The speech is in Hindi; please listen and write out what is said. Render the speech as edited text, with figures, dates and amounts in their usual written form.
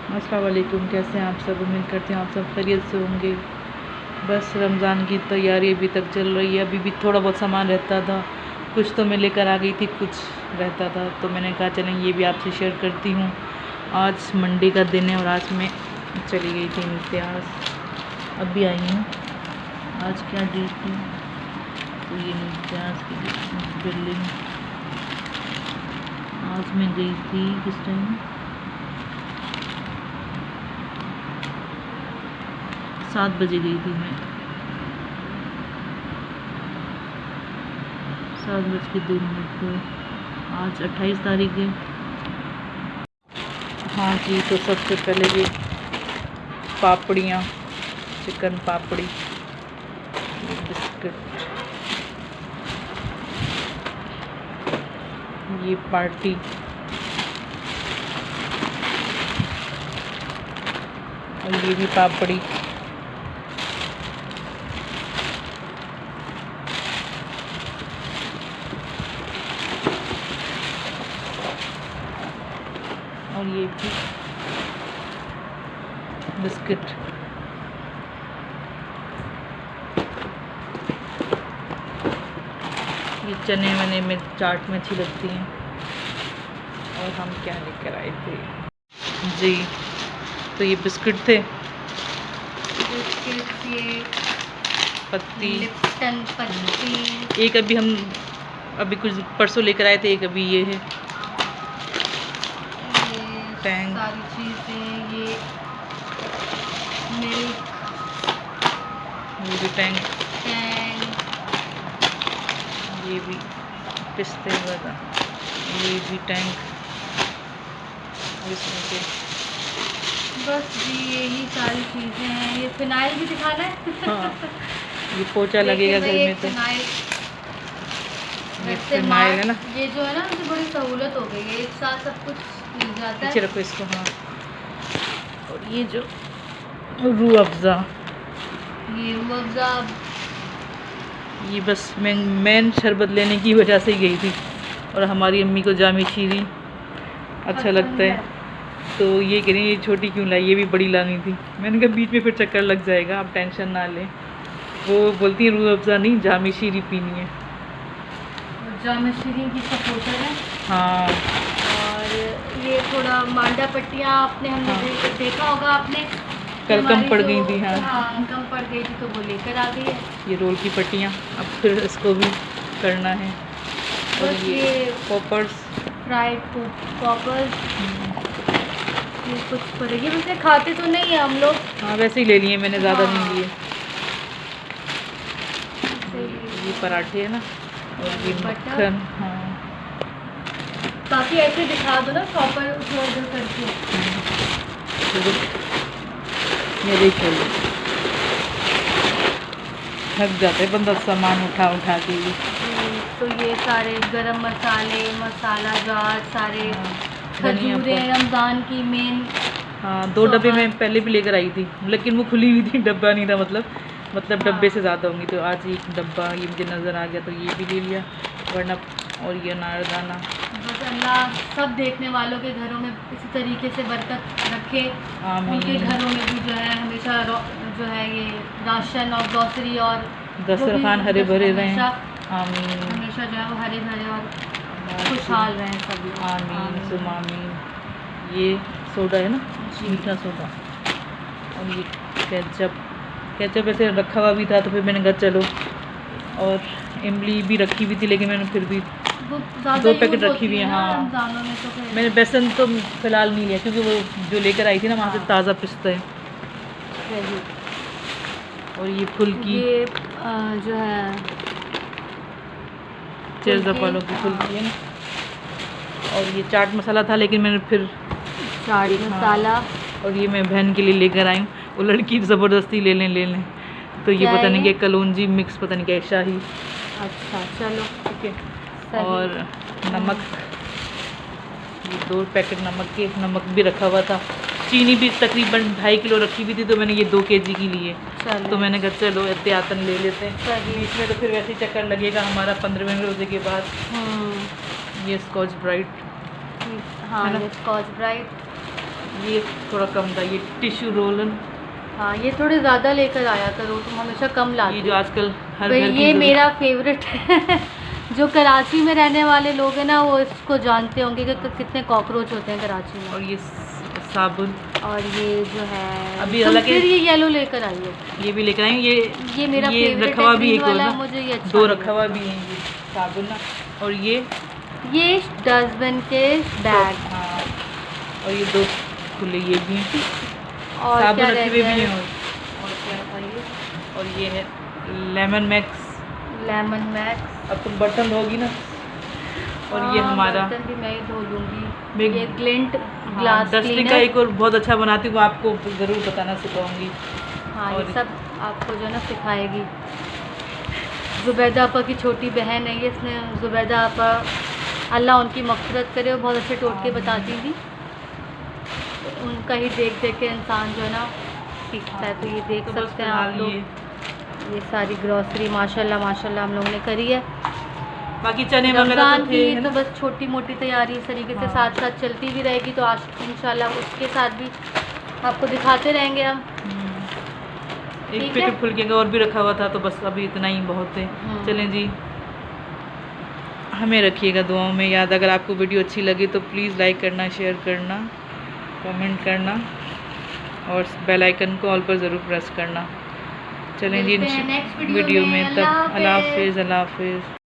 अस्सलाम वालेकुम। कैसे हैं आप सब? उम्मीद करते हैं आप सब खैरियत से होंगे। बस रमज़ान की तैयारी अभी तक चल रही है। अभी भी थोड़ा बहुत सामान रहता था, कुछ तो मैं लेकर आ गई थी, कुछ रहता था तो मैंने कहा चलें ये भी आपसे शेयर करती हूँ। आज मंडे का दिन है और आज मैं चली गई थी इम्तियाज़, अभी आई हूँ। आज क्या डेट है? तो ये इम्तियाज़ की बिल्डिंग आज मैं गई थी किस टाइम? 7 बजे गई थी मैं। 7:02 को। आज 28 तारीख है। हाँ जी, तो सबसे पहले ये पापड़ियाँ, चिकन पापड़ी, बिस्किट, ये पार्टी, और ये भी पापड़ी, और ये भी बिस्किट। ये चने वने में चाट में अच्छी लगती हैं। और हम क्या लेकर आए थे जी? तो ये बिस्किट थे, ये पत्ती, लिप्टन पत्ती, एक अभी कुछ परसों लेकर आए थे, एक अभी ये है ये टैंक, सारी चीज़ें, ये मिल्क ये भी टैंक, टैंक, ये भी पिस्ते वाला, ये भी टैंक, और इसमें से बस जी यही सारी चीज़ें हैं। ये फिनाइल भी दिखाना है। हाँ, ये पोछा लगेगा घर में तो फिनाइल, ये वैसे फिनाइल है ना। ये जो है ना मुझे बड़ी सहूलत हो गई है, एक साथ सब कुछ मिल जाता पीछे है। रखो इसको। हाँ, और ये जो रूह अफ़ज़ा, ये रूह अफ़ज़ा, ये बस मैं मेन शरबत लेने की वजह से ही गई थी। और हमारी अम्मी को जामी शीरी अच्छा लगता है तो ये कह रही है ये छोटी क्यों लाई, ये भी बड़ी लानी थी। मैंने कहा बीच में फिर चक्कर लग जाएगा, आप टेंशन ना लें। वो बोलती है रूह अफ़ज़ा नहीं, जामी शीरी पीनी है। जामा शीरीन की सपोर्टर है। हाँ, और ये थोड़ा मांडा पट्टियाँ आपने हमने हाँ। देखा होगा आपने, कल कम हमारी पड़ जो- गई थी। हाँ, हाँ कम पड़ गई थी तो वो लेकर आ गई है। ये रोल की पट्टियाँ, अब फिर इसको भी करना है। और बस ये ये पॉपर्स, फ्राइड पॉपर्स, ये कुछ पड़ेगी, वैसे खाते तो नहीं है हम लोग। हाँ वैसे ही ले लिए मैंने, ज़्यादा हाँ। नहीं लिए। ऐसे ये पराठे है ना, और ये बटर। मक्खन। हाँ, काफ़ी ऐसे दिखा दो ना शॉपर उधर करके। ये देखो, थक जाता है बंदा सामान उठा उठा के भी। तो ये सारे गरम मसाले, मसाला जार, सारे धनिया खजूरें रमज़ान की मेन। हाँ, 2 डब्बे मैं पहले भी लेकर आई थी, लेकिन वो खुली हुई थी, डब्बा नहीं था। मतलब हाँ। डब्बे से ज़्यादा होंगी, तो आज एक डब्बा ये मुझे नज़र आ गया तो ये भी ले लिया, वरना। और ये अनारदाना। बस अल्लाह सब देखने वालों के घरों में इसी तरीके से बरकत रखे। आमीन। उनके घरों में भी जो है हमेशा जो है ये राशन और ग्रॉसरी और दस्तरखान हरे भरे रहें। हमेशा आमीन, हमेशा जो है वो हरे भरे और खुशहाल रहें सब लोग। आमीन सुम आमीन। ये सोडा है ना, जी। मीठा सोडा। और ये केचप ऐसे रखा हुआ भी था तो फिर मैंने कहा चलो। और इमली भी रखी हुई थी, लेकिन मैंने फिर भी वो ज़्यादा 2 यूज़ पैकेट रखी होती हुई है हैं। ना हाँ, रमज़ानों में तो फिर। मैंने बेसन तो फ़िलहाल नहीं लिया, क्योंकि वो जो लेकर आई थी ना वहाँ से हाँ। ताज़ा पिस्ता है। वही। और ये फुल्की, ये जो है चेज़ा फुल्की, फलों की फुल्की है ना। और ये चाट मसाला था, लेकिन मैंने फिर चाट मसाला। और ये मैं बहन के लिए लेकर आई हूँ। वो लड़की ज़बरदस्ती ले लें तो ये क्या पता है नहीं ये? क्या कलौंजी मिक्स, पता नहीं क्या शाही। अच्छा चलो ठीक है। सही। और नमक, ये 2 पैकेट नमक के, नमक भी रखा हुआ था। चीनी भी तकरीबन 2.5 किलो रखी हुई थी, तो मैंने ये 2 केजी की ली है। चलो तो मैंने कहा चलो एहतियातन ले लेते हैं। सही। बीच में तो फिर वैसे ही चक्कर लगेगा हमारा 15वें रोज़े के बाद। ये स्कॉच ब्राइट, हाँ है ना? ये स्कॉच ब्राइट, ये थोड़ा कम था, ये टिश्यू रोल। हाँ ये थोड़े ज़्यादा लेकर आया करो, तुम हमेशा कम ये लाती जो हो। आजकल हर भाई घर की ये ज़रूरत- मेरा फेवरेट है। जो कराची में रहने वाले लोग हैं ना वो इसको जानते होंगे कि कितने कॉकरोच होते हैं कराची में। और ये साबुन और ये जो है अभी तुम हालांकि फिर ये येलो लेकर आई हो। ये भी लेकर आई हूँ। ये मेरा ये फेवरेट रखा हुआ है भी ग्रीन एक और वाला, ना, मुझे ये अच्छा दो नहीं रखा हुआ लगता। भी है ये साबुन ना। और ये डस्टबिन के बैग हाँ, और ये दो खुले ये भी हैं, और साबुन क्या रखे रह हुए गया भी है? हैं। और क्या था ये, और ये है लेमन मैक्स। Lemon max. अब तुम बर्तन धोगी ना, और ये हाँ, हमारा बर्तन भी मैं ही धो लूँगी। मैं- ये ग्लिंट हाँ, ग्लास डस्टिंग का क्लीनर। एक और बहुत अच्छा बनाती हूँ, वो आपको ज़रूर बताना सिखाऊंगी। हाँ ये और- सब आपको जो है ना सिखाएगी। ज़ुबैदा आपा की छोटी बहन है ये, इसने ज़ुबैदा आपा अल्लाह उनकी मग़फ़िरत करे, वो बहुत अच्छे टोटके बताती थी। तो उनका ही देख देख के इंसान जो है ना सीखता है। तो ये देख तो बस सकते हैं आप फिलहाल लोग, ये सारी ग्रॉसरी माशाल्लाह माशाल्लाह हम लोगों ने करी है। बाकी चने वगैरह रमज़ान तो की थे, है तो ना? बस छोटी मोटी तैयारी इस तरीके से हाँ। साथ साथ चलती भी रहेगी। तो आज इंशाल्लाह उसके साथ भी आपको दिखाते रहेंगे हम। एक ठीक पैकेट है। फुल्के का और भी रखा हुआ था, तो बस अभी इतना ही बहुत है। चलें जी, हमें रखिएगा दुआओं में याद। अगर आपको वीडियो अच्छी लगी तो प्लीज़ लाइक करना, शेयर करना, कमेंट करना और बेल आइकन को ऑल पर ज़रूर प्रेस करना। चलें जी, मिलते हैं नेक्स्ट वीडियो में तब अल्लाह अल्लाह हाफ़िज़। हाफिज़, अल्लाह हाफिज़।